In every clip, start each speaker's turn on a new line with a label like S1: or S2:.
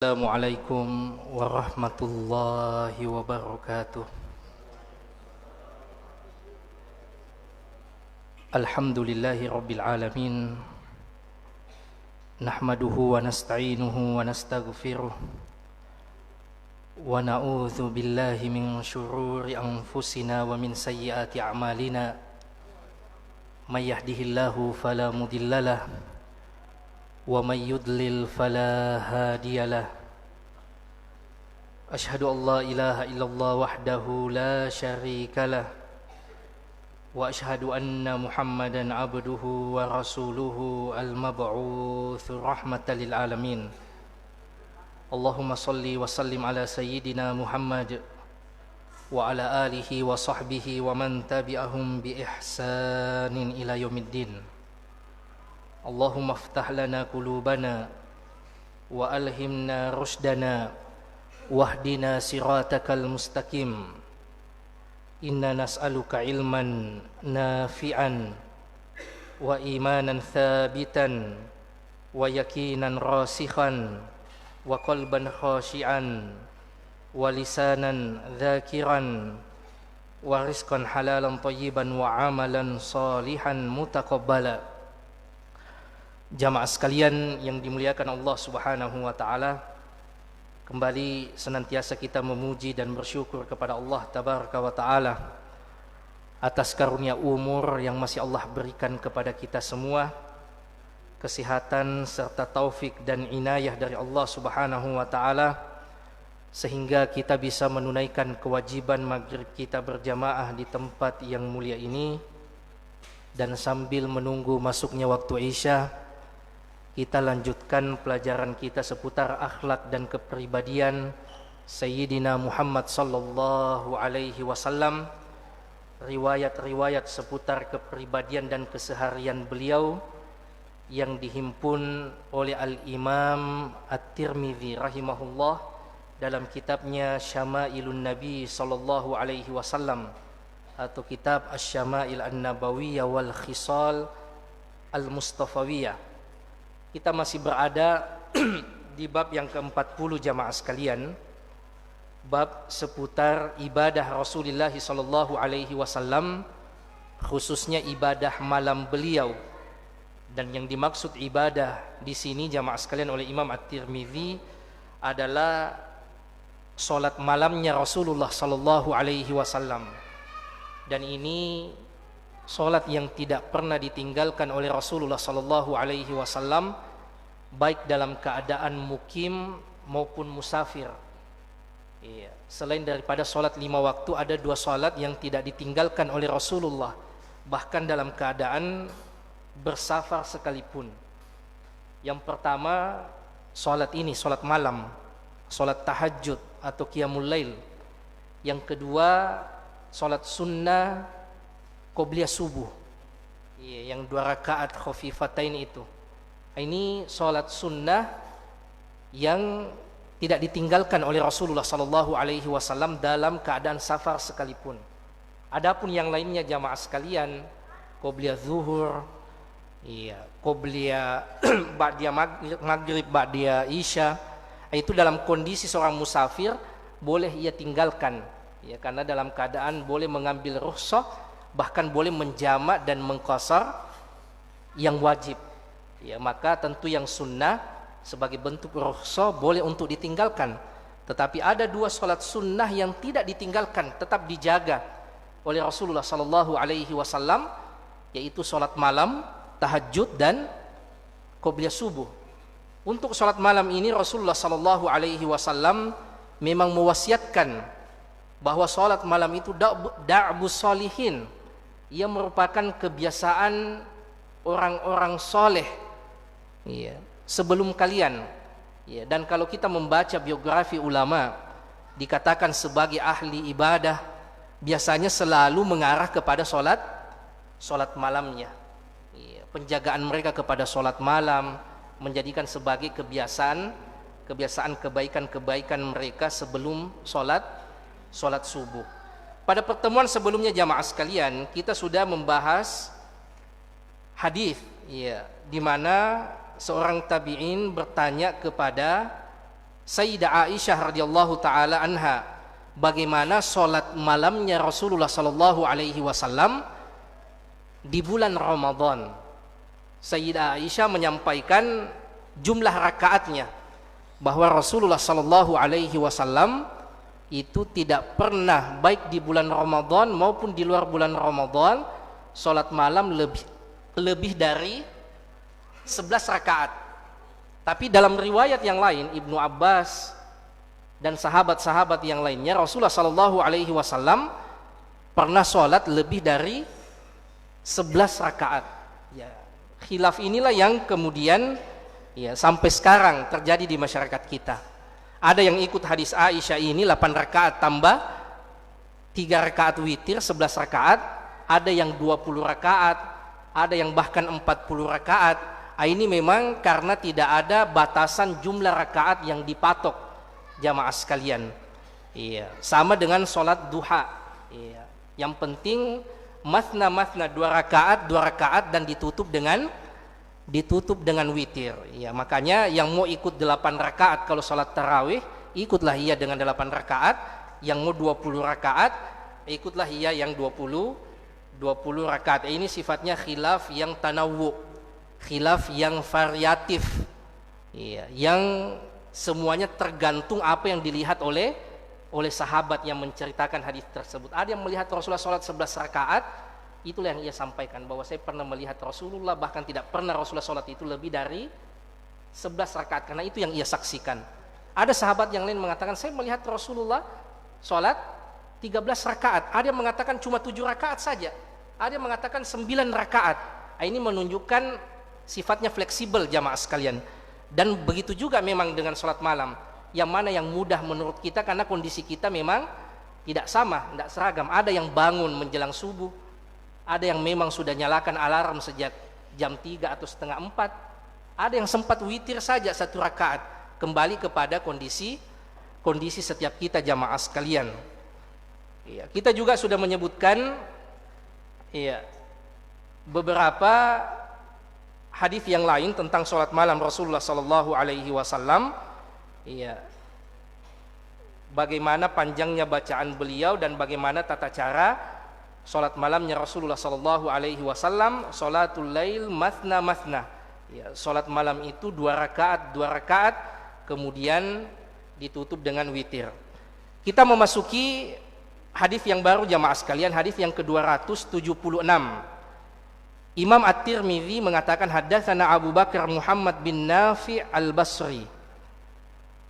S1: Assalamualaikum warahmatullahi wabarakatuh. Alhamdulillahi rabbil alamin. Nahmaduhu wa nasta'inuhu wa nastaghfiruh. Wa na'udzu billahi min syururi anfusina wa min sayyiati a'malina. May yahdihillahu fala mudhillalah wa may yudlil fala hadiyalah. Asyhadu an la ilaha illallah wahdahu la syarikalah wa asyhadu anna Muhammadan abduhu wa rasuluhu al-mab'utsu rahmatan lil alamin. Allahumma salli wa sallim ala sayyidina Muhammad wa ala alihi wa sahbihi wa man tabi'ahum bi ihsanin ila yaumiddin. Allahumma aftah lana qulubana wa alhimna rushdana wahdina siratakal mustaqim. Inna nas'aluka ilman nafi'an wa imanan thabitan wa yakinan rasikhan wa qalban khashi'an wa lisanan dhakiran wa rizqan halalan tayyiban wa amalan salihan mutaqabbala. Jamaah sekalian yang dimuliakan Allah Subhanahu wa taala, kembali senantiasa kita memuji dan bersyukur kepada Allah Tabaraka wa taala atas karunia umur yang masih Allah berikan kepada kita semua, kesehatan serta taufik dan inayah dari Allah Subhanahu wa taala sehingga kita bisa menunaikan kewajiban maghrib kita berjamaah di tempat yang mulia ini. Dan sambil menunggu masuknya waktu Isya, kita lanjutkan pelajaran kita seputar akhlak dan kepribadian Sayyidina Muhammad sallallahu alaihi wasallam, riwayat-riwayat seputar kepribadian dan keseharian beliau yang dihimpun oleh Al-Imam At-Tirmidzi rahimahullah dalam kitabnya Syama'ilun Nabi sallallahu alaihi wasallam atau kitab Asy-Syama'il An-Nabawiyah wal Khisal Al-Mustafawiyah. Kita masih berada di bab yang ke-40 jamaah sekalian, bab seputar ibadah Rasulullah sallallahu alaihi wasallam, khususnya ibadah malam beliau. Dan yang dimaksud ibadah di sini jamaah sekalian oleh Imam At-Tirmidzi adalah salat malamnya Rasulullah sallallahu alaihi wasallam. Dan ini salat yang tidak pernah ditinggalkan oleh Rasulullah sallallahu alaihi wasallam baik dalam keadaan mukim maupun musafir. Iya, selain daripada salat 5 waktu, ada 2 salat yang tidak ditinggalkan oleh Rasulullah bahkan dalam keadaan bersafar sekalipun. Yang pertama salat ini, salat malam, salat tahajud atau qiyamul lail. Yang kedua salat sunnah qobliyah subuh, yang 2 rakaat khafifatain itu. Ini salat sunnah yang tidak ditinggalkan oleh Rasulullah sallallahu alaihi wasallam dalam keadaan safar sekalipun. Adapun yang lainnya jamaah sekalian, qobliyah zuhur, qobliyah ba'diyah maghrib, ba'diyah isya, itu dalam kondisi seorang musafir boleh ia tinggalkan, karena dalam keadaan boleh mengambil rukhsah, bahkan boleh menjamak dan mengqasar yang wajib. Maka tentu yang sunnah sebagai bentuk rukhsah boleh untuk ditinggalkan. Tetapi ada 2 salat sunnah yang tidak ditinggalkan, tetap dijaga oleh Rasulullah sallallahu alaihi wasallam, yaitu salat malam, tahajud dan qobliyah subuh. Untuk salat malam ini Rasulullah sallallahu alaihi wasallam memang mewasiatkan bahwa salat malam itu da'bus sholihin. Ia merupakan kebiasaan orang-orang soleh sebelum kalian. Dan kalau kita membaca biografi ulama, dikatakan sebagai ahli ibadah biasanya selalu mengarah kepada salat malamnya. Penjagaan mereka kepada salat malam menjadikan sebagai kebiasaan kebaikan-kebaikan mereka sebelum salat subuh. Pada pertemuan sebelumnya jamaah sekalian, kita sudah membahas hadis di mana seorang tabi'in bertanya kepada Sayyidah Aisyah radhiyallahu taala anha, bagaimana sholat malamnya Rasulullah sallallahu alaihi wasallam di bulan Ramadan. Sayyidah Aisyah menyampaikan jumlah rakaatnya, bahwa Rasulullah sallallahu alaihi wasallam itu tidak pernah baik di bulan Ramadan maupun di luar bulan Ramadan sholat malam lebih dari 11 rakaat. Tapi dalam riwayat yang lain, Ibnu Abbas dan sahabat-sahabat yang lainnya, Rasulullah sallallahu alaihi wasallam pernah sholat lebih dari 11 rakaat. Ya, khilaf inilah yang kemudian ya sampai sekarang terjadi di masyarakat kita. Ada yang ikut hadis Aisyah ini 8 rakaat tambah 3 rakaat witir 11 rakaat, ada yang 20 rakaat, ada yang bahkan 40 rakaat. Ini memang karena tidak ada batasan jumlah rakaat yang dipatok jamaah sekalian. Iya, sama dengan sholat duha. Iya, yang penting mathna 2 rakaat dan ditutup dengan witir. Ya, makanya yang mau ikut 8 rakaat kalau sholat tarawih, ikutlah ia dengan 8 rakaat. Yang mau 20 rakaat, ikutlah ia yang 20 rakaat. Ini sifatnya khilaf yang tanawwu, khilaf yang variatif. Ya, yang semuanya tergantung apa yang dilihat oleh sahabat yang menceritakan hadis tersebut. Ada yang melihat Rasulullah sholat 11 rakaat, itulah yang ia sampaikan, bahwa saya pernah melihat Rasulullah, bahkan tidak pernah Rasulullah sholat itu lebih dari 11 rakaat, karena itu yang ia saksikan. Ada sahabat yang lain mengatakan, saya melihat Rasulullah sholat 13 rakaat. Ada yang mengatakan cuma 7 rakaat saja, ada yang mengatakan 9 rakaat. Ini menunjukkan sifatnya fleksibel jamaah sekalian. Dan begitu juga memang dengan sholat malam, yang mana yang mudah menurut kita, karena kondisi kita memang tidak sama, tidak seragam. Ada yang bangun menjelang subuh, ada yang memang sudah nyalakan alarm sejak jam 3 atau setengah 4, ada yang sempat witir saja 1 rakaat. Kembali kepada kondisi setiap kita jamaah sekalian. Ya, kita juga sudah menyebutkan ya, beberapa hadis yang lain tentang sholat malam Rasulullah sallallahu alaihi wasallam. Iya. Bagaimana panjangnya bacaan beliau dan bagaimana tata cara sholat malamnya Rasulullah sallallahu alaihi wasallam. Sholatul lail mathna. Ya, sholat malam itu 2 rakaat, kemudian ditutup dengan witir. Kita memasuki hadis yang baru jamaah sekalian, hadis yang ke-276. Imam At-Tirmidzi mengatakan, haddatsana Abu Bakar Muhammad bin Nafi' Al-Basri.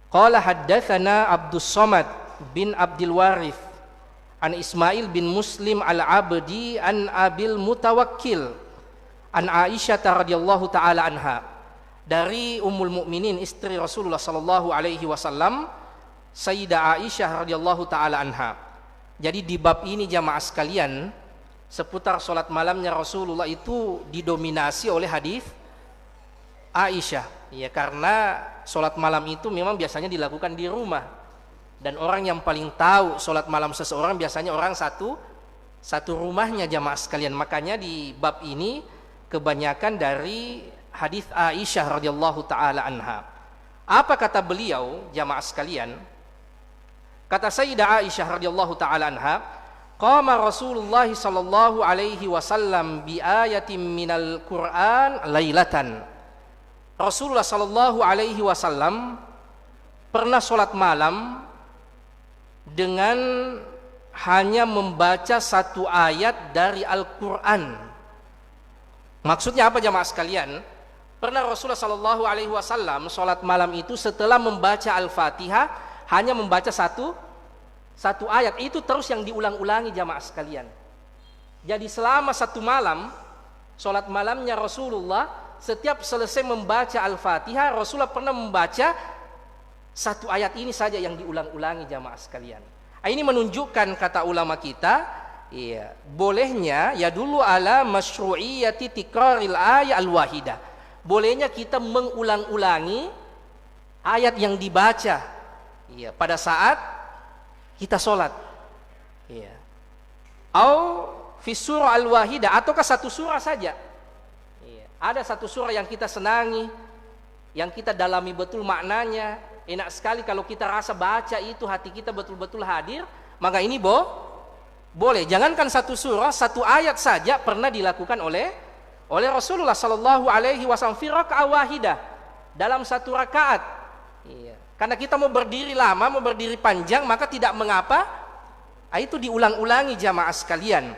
S1: Qala haddatsana Abdus Somad bin Abdul Warith an Ismail bin Muslim Al-Abdi an Abil Mutawakkil an Aisyah radhiyallahu taala anha. Dari Ummul Mukminin istri Rasulullah sallallahu alaihi wasallam, Sayyidah Aisyah radhiyallahu taala anha. Jadi di bab ini jamaah sekalian, seputar sholat malamnya Rasulullah itu didominasi oleh hadis Aisyah. Ya, karena sholat malam itu memang biasanya dilakukan di rumah, dan orang yang paling tahu sholat malam seseorang biasanya orang satu rumahnya jamaah sekalian. Makanya di bab ini kebanyakan dari hadis Aisyah radhiyallahu taala anha. Apa kata beliau jamaah sekalian? Kata Sayyidah Aisyah radhiyallahu taala anha, qama Rasulullah sallallahu alaihi wasallam bi ayatin minal Qur'an lailatan. Rasulullah sallallahu alaihi wasallam pernah sholat malam dengan hanya membaca 1 ayat dari Al-Qur'an. Maksudnya apa jamaah sekalian? Pernah Rasulullah sallallahu alaihi wasallam sholat malam itu setelah membaca Al-Fatihah hanya membaca satu ayat, itu terus yang diulang-ulangi jamaah sekalian. Jadi selama 1 malam sholat malamnya Rasulullah, setiap selesai membaca Al-Fatihah, Rasulullah pernah membaca 1 ayat ini saja yang diulang-ulangi jamaah sekalian. Ini menunjukkan kata ulama kita, iya, bolehnya ya dulu ala masyru'iyati tikraril ayat al-wahidah. Bolehnya kita mengulang-ulangi ayat yang dibaca, iya, pada saat kita sholat. Iya. Au fi surah al-wahidah, ataukah 1 surah saja. Iya. Ada 1 surah yang kita senangi, yang kita dalami betul maknanya, enak sekali kalau kita rasa baca itu hati kita betul-betul hadir, maka ini boleh. Jangankan satu surah, satu ayat saja pernah dilakukan oleh Rasulullah sallallahu alaihi wasallam fi raka'ah wahidah, dalam satu rakaat. Iya. Karena kita mau berdiri lama, mau berdiri panjang, maka tidak mengapa itu diulang-ulangi jamaah sekalian.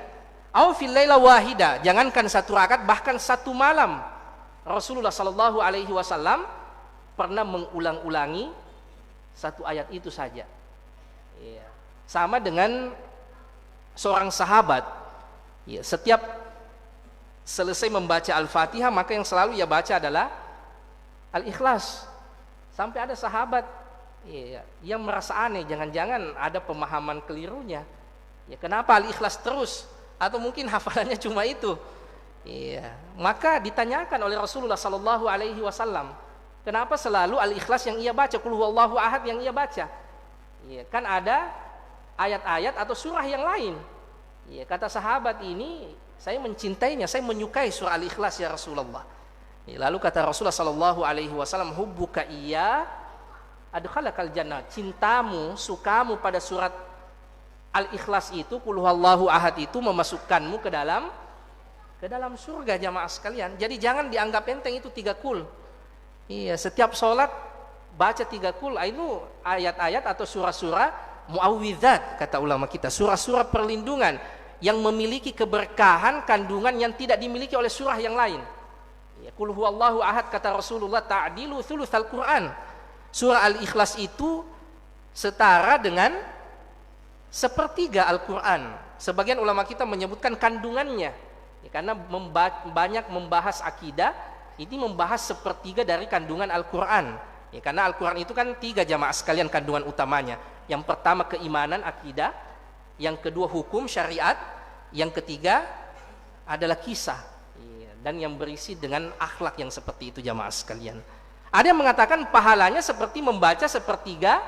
S1: Au fil laila wahida, jangankan satu rakaat, bahkan satu malam Rasulullah sallallahu alaihi wasallam pernah mengulang-ulangi satu ayat itu saja. Iya. Sama dengan seorang sahabat. Iya, setiap selesai membaca Al-Fatihah, maka yang selalu ia baca adalah Al-Ikhlas. Sampai ada sahabat yang merasa aneh, jangan-jangan ada pemahaman kelirunya. Ya, kenapa Al-Ikhlas terus? Atau mungkin hafalannya cuma itu. Iya. Maka ditanyakan oleh Rasulullah sallallahu alaihi wasallam, kenapa selalu Al-Ikhlas yang ia baca, Qul huwallahu ahad yang ia baca? Iya, kan ada ayat-ayat atau surah yang lain. Iya, kata sahabat ini, saya mencintainya, saya menyukai surah Al-Ikhlas ya Rasulullah. Lalu kata Rasulullah sallallahu alaihi wasallam, hubbuka iya adkhalakal jannah. Cintamu, sukamu pada surat Al-Ikhlas itu, Qul huwallahu ahad itu memasukkanmu ke dalam surga jamaah sekalian. Jadi jangan dianggap enteng itu 3 qul. Iya, setiap sholat baca 3 qul, itu ayat-ayat atau surah-surah muawwidzat kata ulama kita, surah-surah perlindungan yang memiliki keberkahan kandungan yang tidak dimiliki oleh surah yang lain. Ya, Qul huwallahu ahad kata Rasulullah ta'dilu thulutsal Quran. Surah Al-Ikhlas itu setara dengan sepertiga Al-Quran. Sebagian ulama kita menyebutkan kandungannya, ya, karena banyak membahas akidah, ini membahas sepertiga dari kandungan Al-Quran. Ya, karena Al-Quran itu kan 3 jamaah sekalian kandungan utamanya. Yang pertama keimanan, akidah. Yang kedua hukum, syariat. Yang ketiga adalah kisah. Dan yang berisi dengan akhlak yang seperti itu jamaah sekalian. Ada yang mengatakan pahalanya seperti membaca sepertiga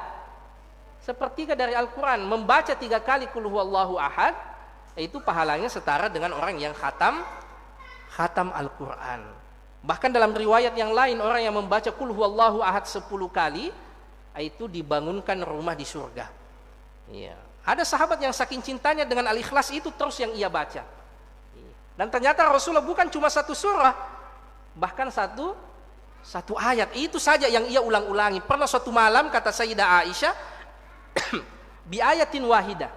S1: dari Al-Quran. Membaca 3 kali Qul huwallahu ahad, itu pahalanya setara dengan orang yang khatam Al-Quran. Bahkan dalam riwayat yang lain, orang yang membaca Qul huwallahu ahad 10 kali, itu dibangunkan rumah di surga. Iya. Ada sahabat yang saking cintanya dengan Al-Ikhlas itu terus yang ia baca. Dan ternyata Rasulullah bukan cuma satu surah, bahkan satu ayat itu saja yang ia ulang-ulangi. Pernah suatu malam kata Sayyidah Aisyah, bi ayatin wahidah,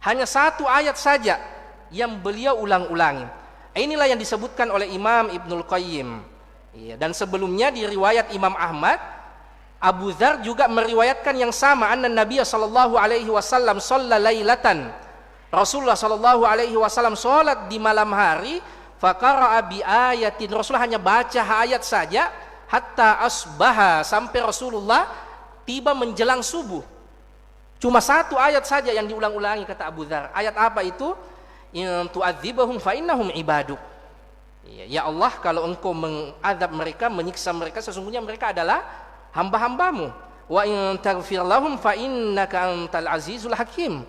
S1: hanya 1 ayat saja yang beliau ulang-ulangi. Inilah yang disebutkan oleh Imam Ibnul Qayyim. Dan sebelumnya di riwayat Imam Ahmad, Abu Dzar juga meriwayatkan yang sama, anna Nabiya sallallahu alaihi wasallam shalla lailatan. Rasulullah sallallahu alaihi wasallam salat di malam hari, faqara'a bi ayatin. Rasulullah hanya baca ayat saja, hatta asbaha, sampai Rasulullah tiba menjelang subuh. Cuma 1 ayat saja yang diulang-ulangi kata Abu Dzar. Ayat apa itu? In tu'adzibahum fa innahum ibaduk. Ya Allah, kalau engkau mengadab mereka, menyiksa mereka, sesungguhnya mereka adalah hamba-hambamu. Wa in taghfir lahum fa innaka antal azizul hakim.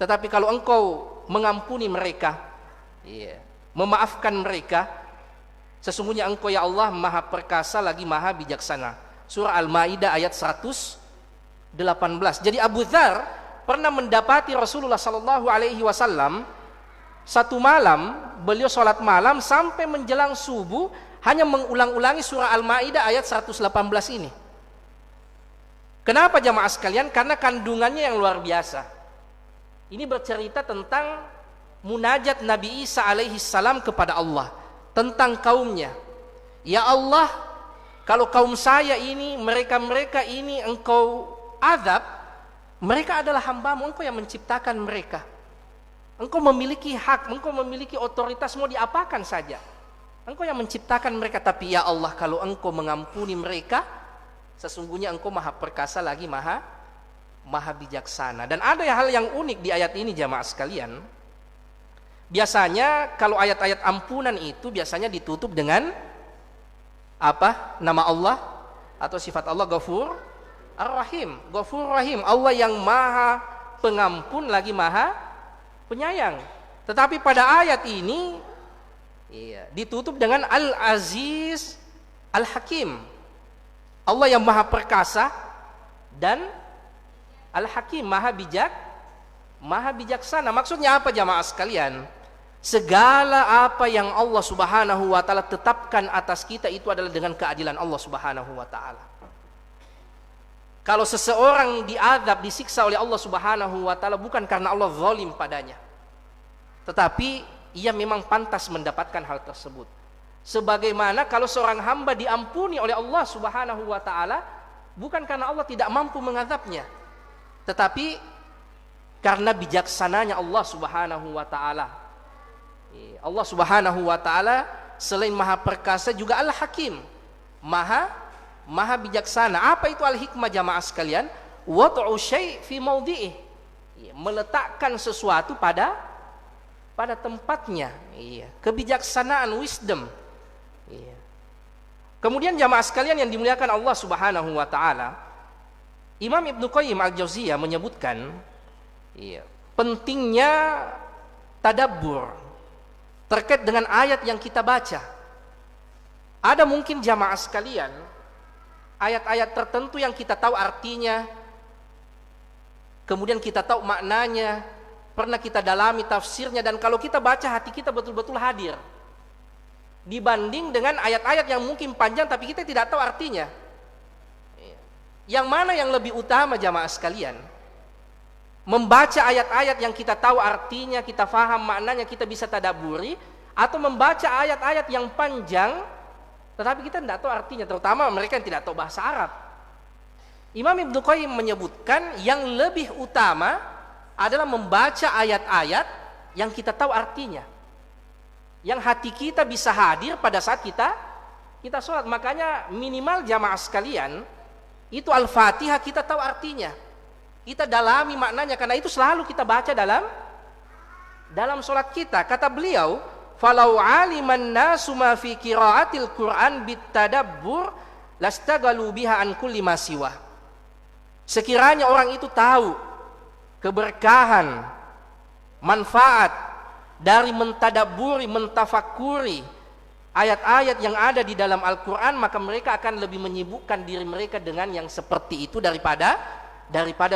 S1: Tetapi kalau engkau mengampuni mereka, memaafkan mereka, sesungguhnya engkau ya Allah maha perkasa lagi maha bijaksana. Surah Al-Maidah ayat 118. Jadi Abu Dzar pernah mendapati Rasulullah sallallahu alaihi wasallam satu malam, beliau sholat malam sampai menjelang subuh hanya mengulang-ulangi surah Al-Maidah ayat 118 ini. Kenapa jamaah sekalian? Karena kandungannya yang luar biasa. Ini bercerita tentang munajat Nabi Isa alaihi salam kepada Allah, tentang kaumnya. Ya Allah, kalau kaum saya ini, mereka ini engkau azab, mereka adalah hambamu, engkau yang menciptakan mereka. Engkau memiliki hak, engkau memiliki otoritas, mau diapakan saja. Engkau yang menciptakan mereka, tapi ya Allah, kalau engkau mengampuni mereka, sesungguhnya engkau maha perkasa lagi maha bijaksana. Dan ada hal yang unik di ayat ini jamaah sekalian. Biasanya kalau ayat-ayat ampunan itu biasanya ditutup dengan apa? Nama Allah atau sifat Allah, Ghafur Ar-Rahim. Ghafur Rahim, Allah yang maha pengampun lagi maha penyayang. Tetapi pada ayat ini ditutup dengan Al-Aziz Al-Hakim. Allah yang maha perkasa dan Al-Hakim, maha bijaksana. Maksudnya apa jamaah sekalian? Segala apa yang Allah Subhanahu wa taala tetapkan atas kita itu adalah dengan keadilan Allah Subhanahu wa taala. Kalau seseorang diazab, disiksa oleh Allah Subhanahu wa taala bukan karena Allah zalim padanya, tetapi ia memang pantas mendapatkan hal tersebut. Sebagaimana kalau seorang hamba diampuni oleh Allah Subhanahu wa taala bukan karena Allah tidak mampu mengazabnya, tetapi karena bijaksananya Allah Subhanahu wa taala. Allah Subhanahu wa taala selain Maha Perkasa juga Al-Hakim, Maha bijaksana. Apa itu al-hikmah jamaah sekalian? Wad'u syai' fi mawdi'ih. Meletakkan sesuatu pada tempatnya. Kebijaksanaan, wisdom. Kemudian jamaah sekalian yang dimuliakan Allah Subhanahu wa taala, Imam Ibnu Qayyim Al-Jauziyah menyebutkan pentingnya tadabbur terkait dengan ayat yang kita baca. Ada mungkin jamaah sekalian ayat-ayat tertentu yang kita tahu artinya, kemudian kita tahu maknanya, pernah kita dalami tafsirnya, dan kalau kita baca hati kita betul-betul hadir, dibanding dengan ayat-ayat yang mungkin panjang tapi kita tidak tahu artinya. Yang mana yang lebih utama jamaah sekalian? Membaca ayat-ayat yang kita tahu artinya, kita faham maknanya, kita bisa tadabburi, atau membaca ayat-ayat yang panjang tetapi kita tidak tahu artinya, terutama mereka yang tidak tahu bahasa Arab. Imam Ibnu Qayyim menyebutkan yang lebih utama adalah membaca ayat-ayat yang kita tahu artinya, yang hati kita bisa hadir pada saat kita sholat. Makanya minimal jamaah sekalian itu Al-Fatihah kita tahu artinya, kita dalami maknanya, karena itu selalu kita baca dalam sholat kita. Kata beliau, falau aliman nasu ma fi qiraatil Qur'an bitadabbur lastagalu biha an kulli ma siwa. Sekiranya orang itu tahu keberkahan, manfaat dari mentadabburi, mentafakuri ayat-ayat yang ada di dalam Al-Qur'an, maka mereka akan lebih menyibukkan diri mereka dengan yang seperti itu daripada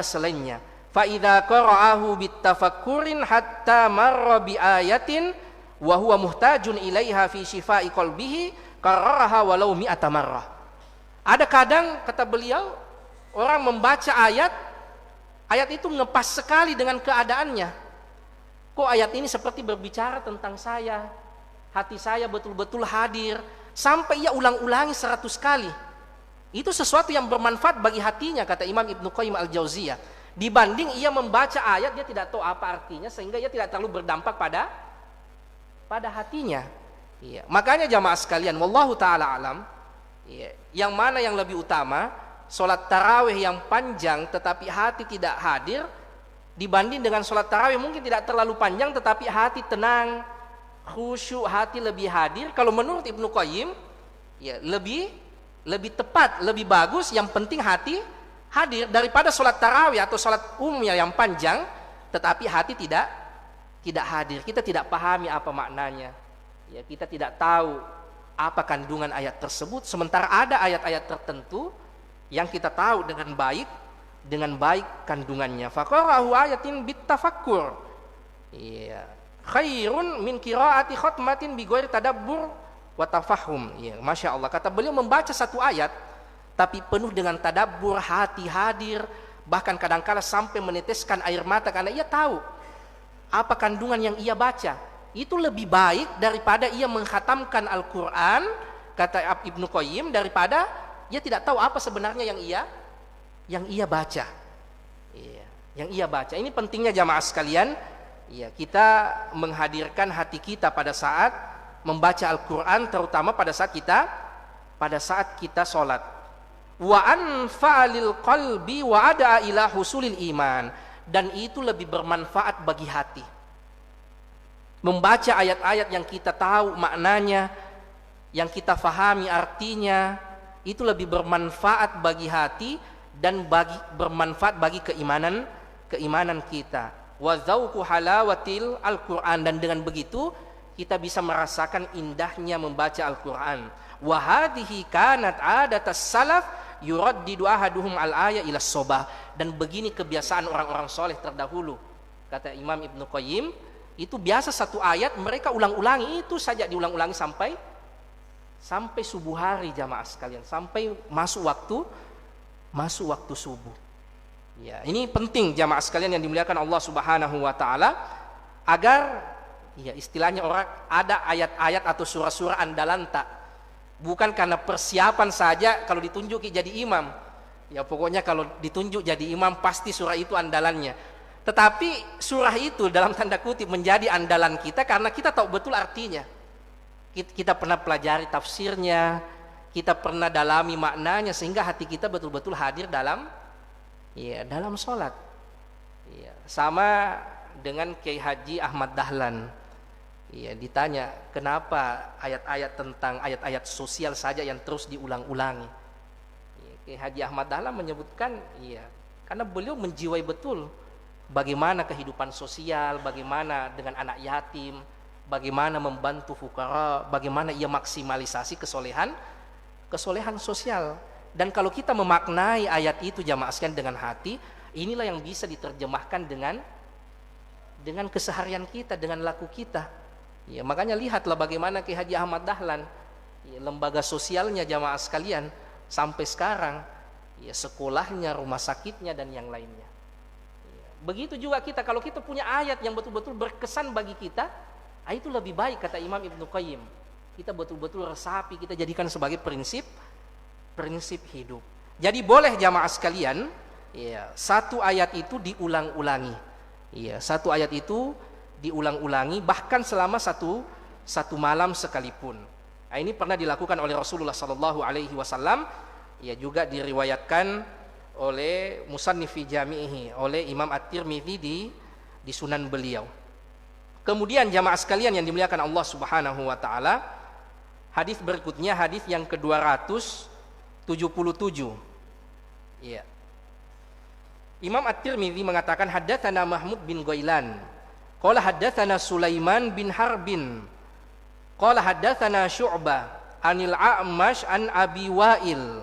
S1: selainnya. Fa idza qara'ahu bitafakkurin hatta marra bi ayatin wa huwa muhtajun ilaiha fi shifai qalbihi qararaha walau mi'ata marrah. Ada kadang kata beliau orang membaca ayat itu ngepas sekali dengan keadaannya. Kok ayat ini seperti berbicara tentang saya, hati saya betul-betul hadir, sampai ia ulang-ulangi 100 kali. Itu sesuatu yang bermanfaat bagi hatinya, kata Imam Ibnu Qayyim Al-Jauziyah, dibanding ia membaca ayat dia tidak tahu apa artinya, sehingga ia tidak terlalu berdampak pada hatinya. Makanya jamaah sekalian, wallahu taala alam, yang mana yang lebih utama, sholat tarawih yang panjang tetapi hati tidak hadir, dibanding dengan sholat tarawih mungkin tidak terlalu panjang tetapi hati tenang, khusyuk, hati lebih hadir. Kalau menurut Ibnu Qayyim, lebih tepat, lebih bagus, yang penting hati hadir, daripada sholat tarawih atau sholat umumnya yang panjang tetapi hati tidak hadir. Kita tidak pahami apa maknanya, kita tidak tahu apa kandungan ayat tersebut, sementara ada ayat-ayat tertentu yang kita tahu dengan baik kandungannya. Faqarahu ayatin bitafakkur khairun min qiraati khatmatin bi ghairi tadabbur wa tafahum. Masya Allah, kata beliau, membaca satu ayat tapi penuh dengan tadabbur, hati hadir, bahkan kadangkala sampai meneteskan air mata karena ia tahu apa kandungan yang ia baca, itu lebih baik daripada ia mengkhatamkan Al-Quran, kata Ibnu Qayyim, daripada ia tidak tahu apa sebenarnya yang ia baca. Yang ia baca. Ini pentingnya jamaah sekalian, kita menghadirkan hati kita pada saat membaca Al-Quran, terutama pada saat kita sholat. Wa anfa'alil qalbi wa ada ila husulil iman, dan itu lebih bermanfaat bagi hati. Membaca ayat-ayat yang kita tahu maknanya, yang kita fahami artinya, itu lebih bermanfaat bagi hati dan bermanfaat bagi keimanan kita. Wa dzauqu halawatil Al-Qur'an, dan dengan begitu kita bisa merasakan indahnya membaca Al-Qur'an. Wa hadhihi kanat adatas salaf yuraddidu ahaduhum al-aya ila sobah. Dan begini kebiasaan orang-orang soleh terdahulu. Kata Imam Ibnu Qayyim, itu biasa satu ayat mereka ulang-ulangi, itu saja diulang-ulangi sampai subuh hari jamaah sekalian, sampai masuk waktu subuh. Ya, ini penting jamaah sekalian yang dimuliakan Allah Subhanahu wa taala, agar ya istilahnya orang ada ayat-ayat atau surah-surah andalan tak. Bukan karena persiapan saja kalau ditunjuk jadi imam. Ya pokoknya kalau ditunjuk jadi imam pasti surah itu andalannya. Tetapi surah itu dalam tanda kutip menjadi andalan kita karena kita tahu betul artinya. Kita pernah pelajari tafsirnya, kita pernah dalami maknanya sehingga hati kita betul-betul hadir dalam sholat. Ya, sama dengan Kiai Haji Ahmad Dahlan. Ya, ditanya kenapa ayat-ayat tentang ayat-ayat sosial saja yang terus diulang-ulangi. Ya, Kiai Haji Ahmad Dahlan menyebutkan, karena beliau menjiwai betul bagaimana kehidupan sosial, bagaimana dengan anak yatim, bagaimana membantu fukara, bagaimana ia maksimalisasi kesolehan sosial. Dan kalau kita memaknai ayat itu jamaah sekalian dengan hati, inilah yang bisa diterjemahkan dengan keseharian kita, dengan laku kita. Ya, makanya lihatlah bagaimana Kiai Haji Ahmad Dahlan, lembaga sosialnya jamaah sekalian sampai sekarang, sekolahnya, rumah sakitnya dan yang lainnya. Begitu juga kita, kalau kita punya ayat yang betul-betul berkesan bagi kita, itu lebih baik kata Imam Ibnu Qayyim. Kita betul-betul resapi, kita jadikan sebagai prinsip hidup. Jadi boleh jamaah sekalian, satu ayat itu diulang-ulangi. Satu ayat itu diulang-ulangi bahkan selama satu malam sekalipun. Nah, ini pernah dilakukan oleh Rasulullah sallallahu alaihi wasallam, juga diriwayatkan oleh Musannif fi Jami'ihi, oleh Imam At-Tirmidzi di Sunan beliau. Kemudian jamaah sekalian yang dimuliakan Allah Subhanahu wa taala, hadis berikutnya hadis yang ke-277. Imam At-Tirmidzi mengatakan haddatsana Mahmud bin Ghailan qala haddatsana Sulaiman bin Harbin qala haddatsana Syu'bah anil A'mash an Abi Wa'il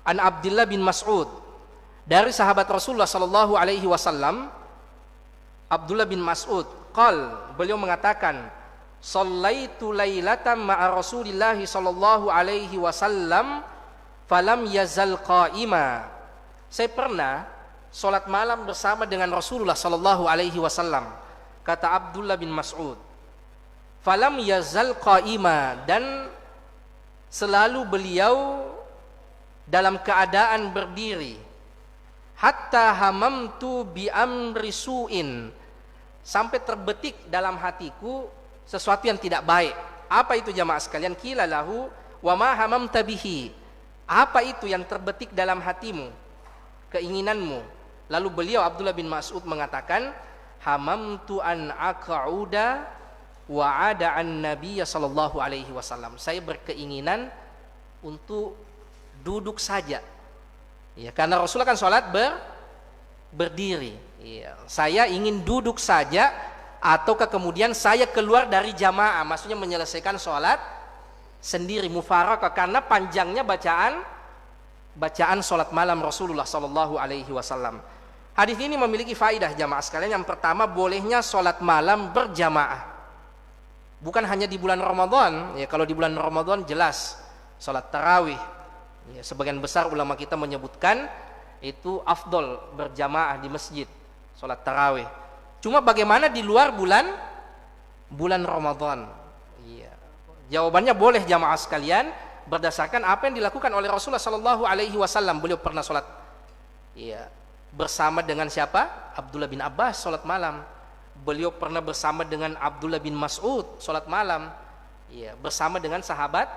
S1: an Abdullah bin Mas'ud. Dari sahabat Rasulullah sallallahu alaihi wasallam, Abdullah bin Mas'ud, beliau mengatakan, "Shallaitu lailatan ma'a Rasulillah sallallahu alaihi wasallam falam yazal qa'ima." Saya pernah salat malam bersama dengan Rasulullah sallallahu alaihi wasallam. Kata Abdullah bin Mas'ud, "Falam yazal qa'ima," dan selalu beliau dalam keadaan berdiri. Hatta hamamtu bi amri su'in, sampai terbetik dalam hatiku sesuatu yang tidak baik. Apa itu jamaah sekalian? Qila lahu wa ma hamamta bihi, apa itu yang terbetik dalam hatimu, keinginanmu? Lalu beliau Abdullah bin Mas'ud mengatakan, hamamtu an aq'uda wa ada an nabiyya sallallahu alaihi wasallam, saya berkeinginan untuk duduk saja. Karena Rasulullah kan sholat berdiri. Saya ingin duduk saja, ataukah kemudian saya keluar dari jamaah, maksudnya menyelesaikan sholat sendiri, mufaraqah, karena panjangnya bacaan sholat malam Rasulullah Sallallahu Alaihi Wasallam. Hadis ini memiliki faidah jamaah sekalian. Yang pertama, bolehnya sholat malam berjamaah, bukan hanya di bulan Ramadan. Kalau di bulan Ramadan jelas sholat tarawih. Sebagian besar ulama kita menyebutkan itu afdol berjamaah di masjid sholat tarawih. Cuma bagaimana di luar bulan Ramadan? Jawabannya boleh jamaah sekalian, berdasarkan apa yang dilakukan oleh Rasulullah Sallallahu Alaihi Wasallam. Beliau pernah sholat bersama dengan siapa? Abdullah bin Abbas sholat malam. Beliau pernah bersama dengan Abdullah bin Mas'ud sholat malam. Bersama dengan sahabat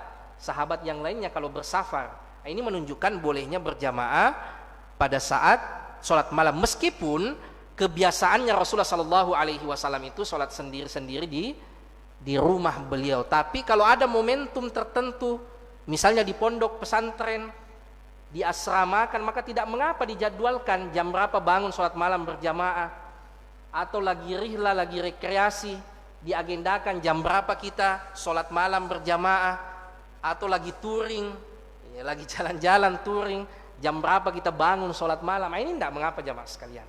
S1: yang lainnya kalau bersafar. Ini menunjukkan bolehnya berjamaah pada saat sholat malam, meskipun kebiasaannya Rasulullah Sallallahu Alaihi Wasallam itu sholat sendiri-sendiri di rumah beliau. Tapi kalau ada momentum tertentu, misalnya di pondok pesantren, di asrama, kan maka tidak mengapa dijadwalkan jam berapa bangun sholat malam berjamaah, atau lagi rihla, lagi rekreasi, diagendakan jam berapa kita sholat malam berjamaah, atau lagi touring, lagi jalan-jalan touring, jam berapa kita bangun sholat malam. Ini tidak mengapa jamaah sekalian.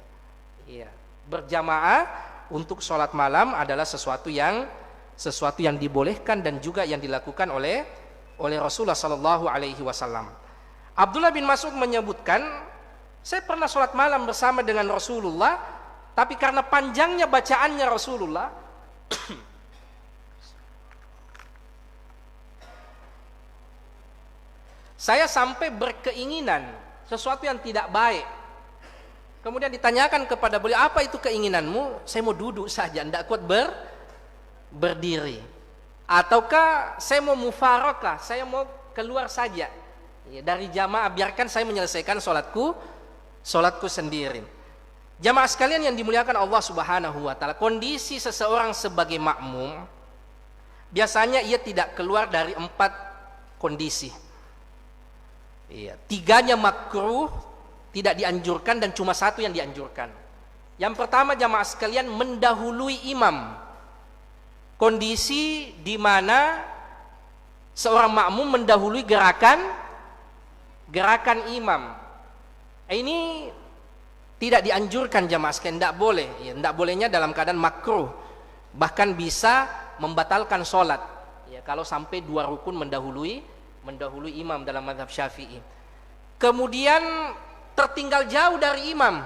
S1: Iya, berjamaah untuk sholat malam adalah sesuatu yang dibolehkan dan juga yang dilakukan oleh Rasulullah Sallallahu Alaihi Wasallam. Abdullah bin Mas'ud menyebutkan, saya pernah sholat malam bersama dengan Rasulullah, tapi karena panjangnya bacaannya Rasulullah, saya sampai berkeinginan sesuatu yang tidak baik. Kemudian ditanyakan kepada beliau, apa itu keinginanmu? Saya mau duduk saja, tidak kuat berdiri. Ataukah saya mau mufarakah, saya mau keluar saja dari jamaah, biarkan saya menyelesaikan sholatku sendiri. Jamaah sekalian yang dimuliakan Allah Subhanahu wa taala, kondisi seseorang sebagai makmum biasanya ia tidak keluar dari 4 kondisi. 3-nya makruh, tidak dianjurkan, dan cuma 1 yang dianjurkan. Yang pertama jamaah sekalian, mendahului imam. Kondisi di mana seorang makmum mendahului gerakan imam. Ini tidak dianjurkan jamaah sekalian, tidak boleh. Tidak bolehnya dalam keadaan makruh, bahkan bisa membatalkan sholat. Kalau sampai 2 rukun mendahului imam dalam mazhab Syafi'i. Kemudian tertinggal jauh dari imam.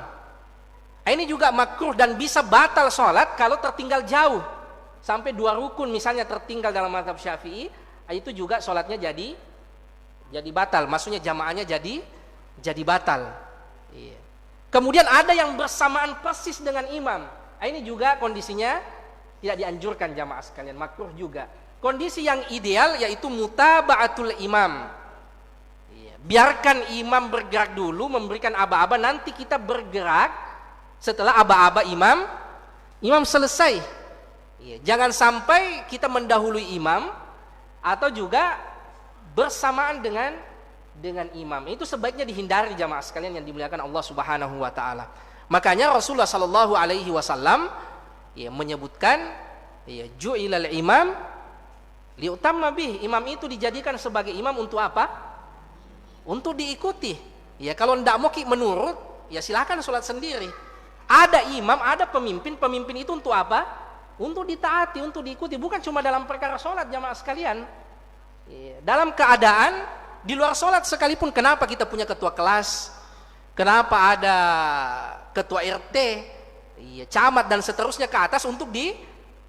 S1: Ini juga makruh dan bisa batal sholat kalau tertinggal jauh. Sampai 2 rukun misalnya tertinggal dalam mazhab Syafi'i, itu juga sholatnya jadi batal. Maksudnya jamaahnya jadi batal. Kemudian ada yang bersamaan persis dengan imam. Ini juga kondisinya tidak dianjurkan jamaah sekalian, makruh juga. Kondisi yang ideal yaitu mutaba'atul imam. Biarkan imam bergerak dulu, memberikan aba-aba, nanti kita bergerak setelah aba-aba imam selesai. Jangan sampai kita mendahului imam atau juga bersamaan dengan imam. Itu sebaiknya dihindari jamaah sekalian yang dimuliakan Allah Subhanahu wa taala. Makanya Rasulullah sallallahu alaihi wasallam menyebutkan ju'ilal imam liutamma bih. Imam itu dijadikan sebagai imam untuk apa? Untuk diikuti. Kalau tidak mau menurut, silakan sholat sendiri. Ada imam, ada pemimpin itu untuk apa? Untuk ditaati, untuk diikuti, bukan cuma dalam perkara sholat jamaah sekalian. Dalam keadaan di luar sholat sekalipun, kenapa kita punya ketua kelas? Kenapa ada ketua RT, camat dan seterusnya ke atas untuk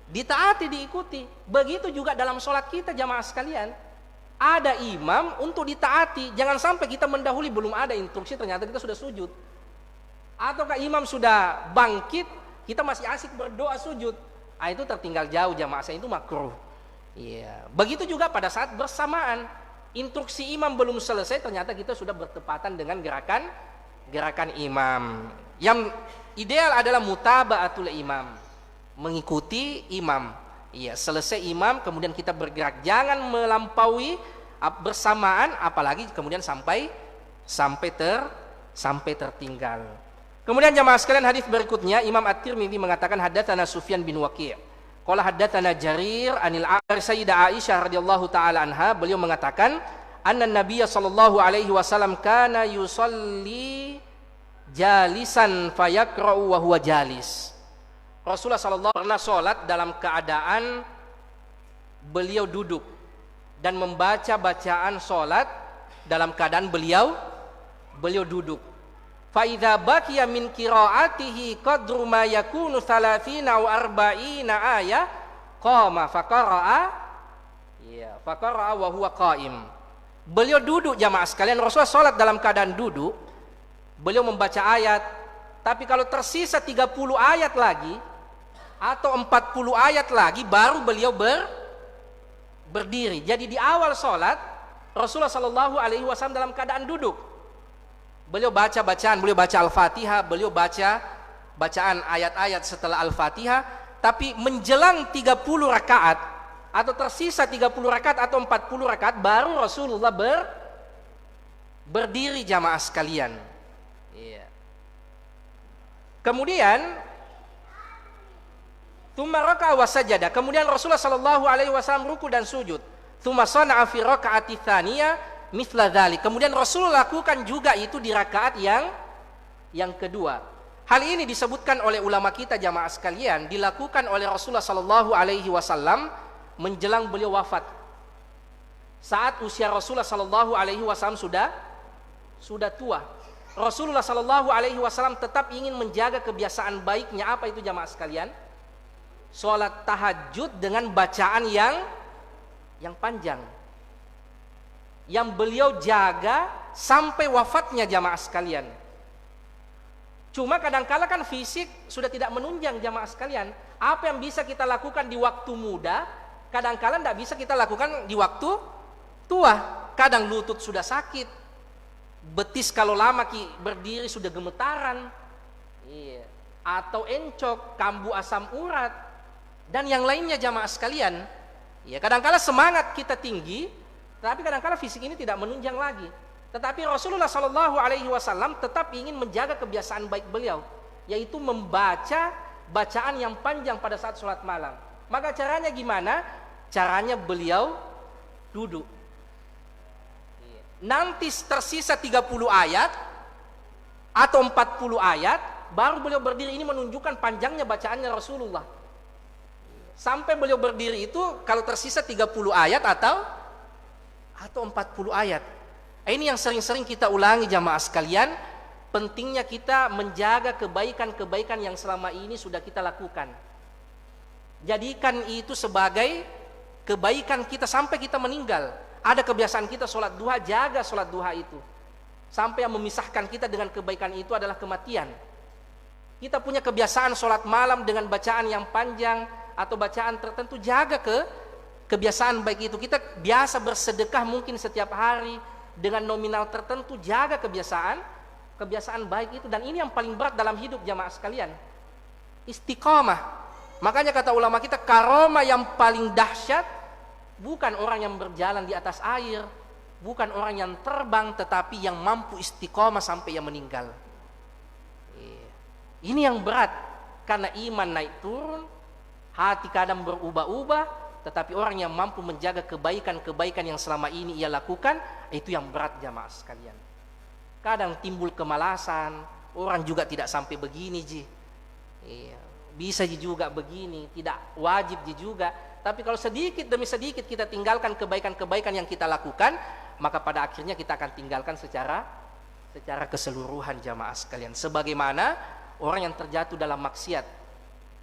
S1: ditaati, diikuti. Begitu juga dalam sholat kita jamaah sekalian. Ada imam untuk ditaati. Jangan sampai kita mendahului, belum ada instruksi ternyata kita sudah sujud. Ataukah imam sudah bangkit, kita masih asik berdoa sujud. Itu tertinggal jauh jamaah sekalian, itu makruh. Begitu juga pada saat bersamaan, instruksi imam belum selesai, ternyata kita sudah bertepatan dengan gerakan imam. Yang ideal adalah mutaba'atul imam, mengikuti imam. Selesai imam kemudian kita bergerak, jangan melampaui bersamaan, apalagi kemudian sampai tertinggal. Kemudian jamaah sekalian, hadis berikutnya Imam At-Tirmidzi mengatakan haddatsana Sufyan bin Waqi'. Qala haddatsana Jarir anil Sayyidah Aisyah radhiyallahu taala anha, beliau mengatakan anna Nabiy sallallahu alaihi wasallam kana yusalli jalisan fayaqra'u wa huwa jalis. Rasulullah sallallahu pernah sholat dalam keadaan beliau duduk dan membaca bacaan sholat dalam keadaan beliau duduk. Fa idza baqiya min qiraatihi qadru ma yakunu 30 aw 40 ayah qama faqara'a wa huwa qa'im. Beliau duduk jamaah sekalian, Rasulullah sholat dalam keadaan duduk, beliau membaca ayat, tapi kalau tersisa 30 ayat lagi atau 40 ayat lagi baru beliau berdiri. Jadi di awal sholat Rasulullah Shallallahu Alaihi Wasallam dalam keadaan duduk. Beliau baca bacaan, beliau baca Al-Fatihah, beliau baca bacaan ayat-ayat setelah Al-Fatihah. Tapi menjelang 30 rakaat atau tersisa 30 rakaat atau 40 rakaat baru Rasulullah berdiri jamaah sekalian. Kemudian tsumma raka'a wa sajada. Kemudian Rasulullah sallallahu alaihi wasallam ruku dan sujud. Tsumma shana'a fi raka'ati tsaniyah mithla dzalik. Kemudian Rasul lakukan juga itu di rakaat yang kedua. Hal ini disebutkan oleh ulama kita jamaah sekalian, dilakukan oleh Rasulullah sallallahu alaihi wasallam menjelang beliau wafat. Saat usia Rasulullah sallallahu alaihi wasallam sudah tua. Rasulullah sallallahu alaihi wasallam tetap ingin menjaga kebiasaan baiknya. Apa itu jamaah sekalian? Salat tahajud dengan bacaan yang panjang. Yang beliau jaga sampai wafatnya jamaah sekalian. Cuma kadangkala kan fisik sudah tidak menunjang jamaah sekalian. Apa yang bisa kita lakukan di waktu muda, kadangkala tidak bisa kita lakukan di waktu tua. Kadang lutut sudah sakit, betis kalau lama berdiri sudah gemetaran, atau encok, kambuh asam urat, dan yang lainnya jamaah sekalian. Kadangkala semangat kita tinggi, tapi kadangkala fisik ini tidak menunjang lagi. Tetapi Rasulullah Shallallahu Alaihi Wasallam tetap ingin menjaga kebiasaan baik beliau, yaitu membaca bacaan yang panjang pada saat sholat malam. Maka caranya gimana? Caranya beliau duduk. Nanti tersisa 30 ayat atau 40 ayat, baru beliau berdiri. Ini menunjukkan panjangnya bacaannya Rasulullah. Sampai beliau berdiri itu kalau tersisa 30 ayat atau 40 ayat. Ini yang sering-sering kita ulangi jamaah sekalian, pentingnya kita menjaga kebaikan-kebaikan yang selama ini sudah kita lakukan. Jadikan itu sebagai kebaikan kita sampai kita meninggal. Ada kebiasaan kita sholat duha, jaga sholat duha itu. Sampai yang memisahkan kita dengan kebaikan itu adalah kematian. Kita punya kebiasaan sholat malam dengan bacaan yang panjang atau bacaan tertentu, jaga kebiasaan baik itu. Kita biasa bersedekah mungkin setiap hari dengan nominal tertentu, jaga kebiasaan baik itu. Dan ini yang paling berat dalam hidup jamaah sekalian, istiqamah. Makanya kata ulama kita, karomah yang paling dahsyat bukan orang yang berjalan di atas air, bukan orang yang terbang, tetapi yang mampu istiqamah sampai yang meninggal. Ini yang berat, karena iman naik turun, hati kadang berubah-ubah. Tetapi orang yang mampu menjaga kebaikan-kebaikan yang selama ini ia lakukan, itu yang berat jamaah sekalian. Kadang timbul kemalasan, orang juga tidak sampai begini ji. Bisa juga begini, tidak wajib juga. Tapi kalau sedikit demi sedikit kita tinggalkan kebaikan-kebaikan yang kita lakukan, maka pada akhirnya kita akan tinggalkan secara keseluruhan jamaah sekalian. Sebagaimana orang yang terjatuh dalam maksiat,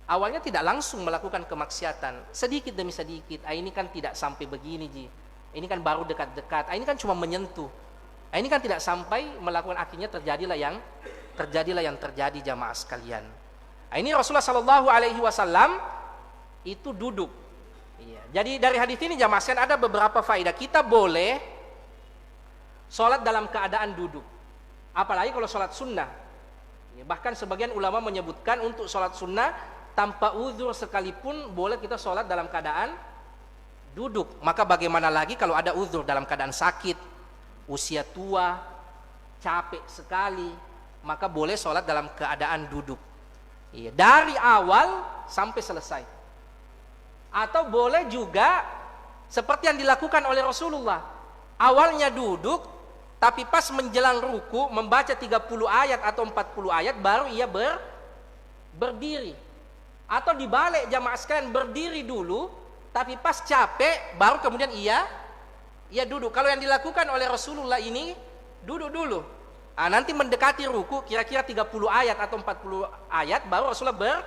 S1: awalnya tidak langsung melakukan kemaksiatan, sedikit demi sedikit. Ini kan tidak sampai begini ji. Ini kan baru dekat-dekat. Ini kan cuma menyentuh. Ini kan tidak sampai melakukan, akhirnya terjadilah yang terjadi jamaah sekalian. Ini Rasulullah Shallallahu Alaihi Wasallam itu duduk. Jadi dari hadis ini jamaah sekalian ada beberapa faedah. Kita boleh sholat dalam keadaan duduk, apalagi kalau sholat sunnah. Bahkan sebagian ulama menyebutkan untuk sholat sunnah tanpa uzur sekalipun boleh kita sholat dalam keadaan duduk. Maka bagaimana lagi kalau ada uzur dalam keadaan sakit, usia tua, capek sekali, maka boleh sholat dalam keadaan duduk. Dari awal sampai selesai. Atau boleh juga seperti yang dilakukan oleh Rasulullah. Awalnya duduk, tapi pas menjelang ruku membaca 30 ayat atau 40 ayat baru ia berdiri. Atau dibalik jamaah sekalian, berdiri dulu, tapi pas capek baru kemudian ia duduk. Kalau yang dilakukan oleh Rasulullah ini duduk dulu. Nanti mendekati ruku kira-kira 30 ayat atau 40 ayat baru Rasulullah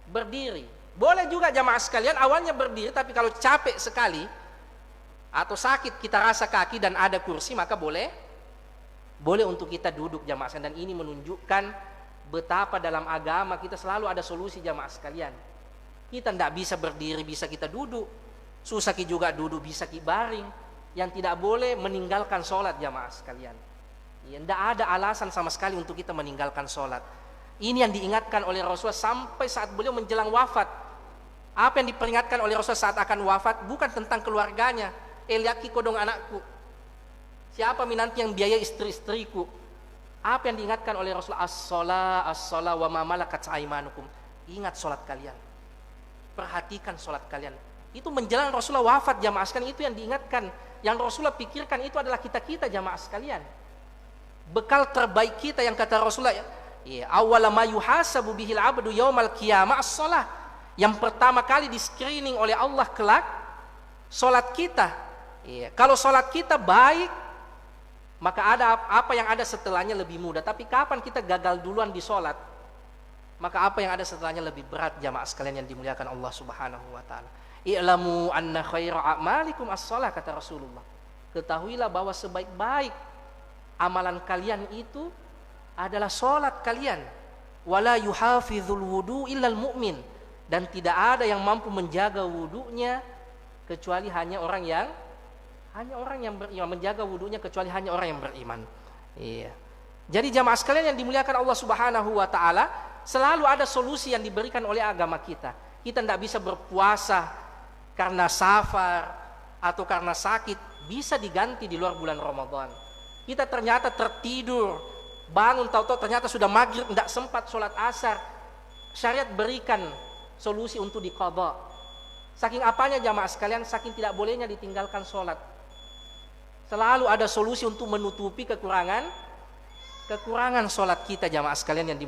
S1: berdiri. Boleh juga jamaah sekalian awalnya berdiri, tapi kalau capek sekali atau sakit kita rasa kaki dan ada kursi, maka boleh untuk kita duduk jamaah sekalian. Dan ini menunjukkan betapa dalam agama kita selalu ada solusi jamaah sekalian. Kita tidak bisa berdiri, bisa kita duduk. Susah juga duduk, bisa kita baring. Yang tidak boleh meninggalkan sholat jamaah sekalian. Tidak ada alasan sama sekali untuk kita meninggalkan sholat. Ini yang diingatkan oleh Rasulullah sampai saat beliau menjelang wafat. Apa yang diperingatkan oleh Rasulullah saat akan wafat bukan tentang keluarganya. Liaki kodong anakku. Siapa minanti yang biaya istri-istriku. Apa yang diingatkan oleh Rasulullah? As-sholah wa ma malakat aimanukum. Ingat sholat kalian. Perhatikan sholat kalian. Itu menjelang Rasulullah wafat jamaah sekalian, itu yang diingatkan. yang Rasulullah pikirkan itu adalah kita-kita jamaah sekalian. Bekal terbaik kita yang kata Rasulullah, ya, awwala ma yuhasabu bihil 'abdu yaumal qiyamah as-shalah. Yang pertama kali di screening oleh Allah kelak salat kita. Ya, kalau salat kita baik, maka ada apa yang ada setelahnya lebih mudah. Tapi kapan kita gagal duluan di salat, maka apa yang ada setelahnya lebih berat jamaah sekalian yang dimuliakan Allah Subhanahu wa taala. I'lamu anna khaira a'malikum as-shalah, kata Rasulullah. Ketahuilah bahwa sebaik-baik amalan kalian itu adalah salat kalian. Wala yuhafizul wudu illal mu'min, dan tidak ada yang mampu menjaga wudunya kecuali hanya orang yang menjaga wudunya kecuali hanya orang yang beriman. Iya. Jadi jamaah sekalian yang dimuliakan Allah Subhanahu wa taala, selalu ada solusi yang diberikan oleh agama kita. Kita tidak bisa berpuasa karena safar atau karena sakit, bisa diganti di luar bulan Ramadan. Kita ternyata tertidur, bangun tahu-tahu ternyata sudah maghrib, tidak sempat sholat asar. Syariat berikan solusi untuk diqadha. Saking apanya jamaah sekalian, saking tidak bolehnya ditinggalkan sholat. Selalu ada solusi untuk menutupi kekurangan sholat kita jamaah sekalian yang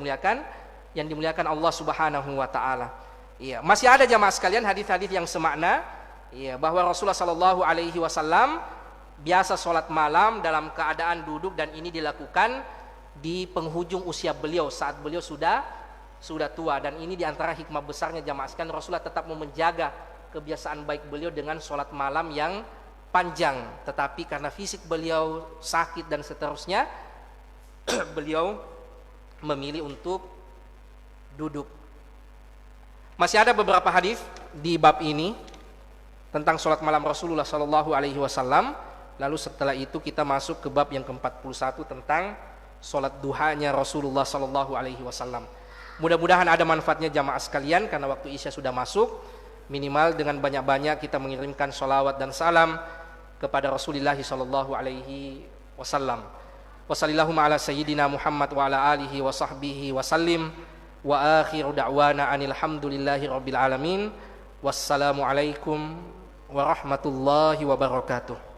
S1: dimuliakan Allah Subhanahu wa taala. Iya, masih ada jamaah sekalian hadis-hadis yang semakna, iya, bahwa Rasulullah sallallahu alaihi wasallam biasa sholat malam dalam keadaan duduk, dan ini dilakukan di penghujung usia beliau saat beliau sudah tua, dan ini diantara hikmah besarnya jamaah sekalian, Rasulullah tetap mau menjaga kebiasaan baik beliau dengan sholat malam yang panjang, tetapi karena fisik beliau sakit dan seterusnya beliau memilih untuk duduk. Masih ada beberapa hadis di bab ini tentang sholat malam Rasulullah Sallallahu Alaihi Wasallam. Lalu setelah itu kita masuk ke bab yang ke-41 tentang sholat duhanya Rasulullah Sallallahu Alaihi Wasallam. Mudah-mudahan ada manfaatnya jamaah sekalian, karena waktu Isya sudah masuk. Minimal dengan banyak-banyak kita mengirimkan sholawat dan salam kepada Rasulullah Sallallahu Alaihi Wasallam. Wassalamualaikum ala sayyidina Muhammad wa ala alihi wa sahbihi wa sallim. Wa akhiru da'wana anil hamdulillahi rabbil alamin. Wassalamualaikum warahmatullahi wabarakatuh.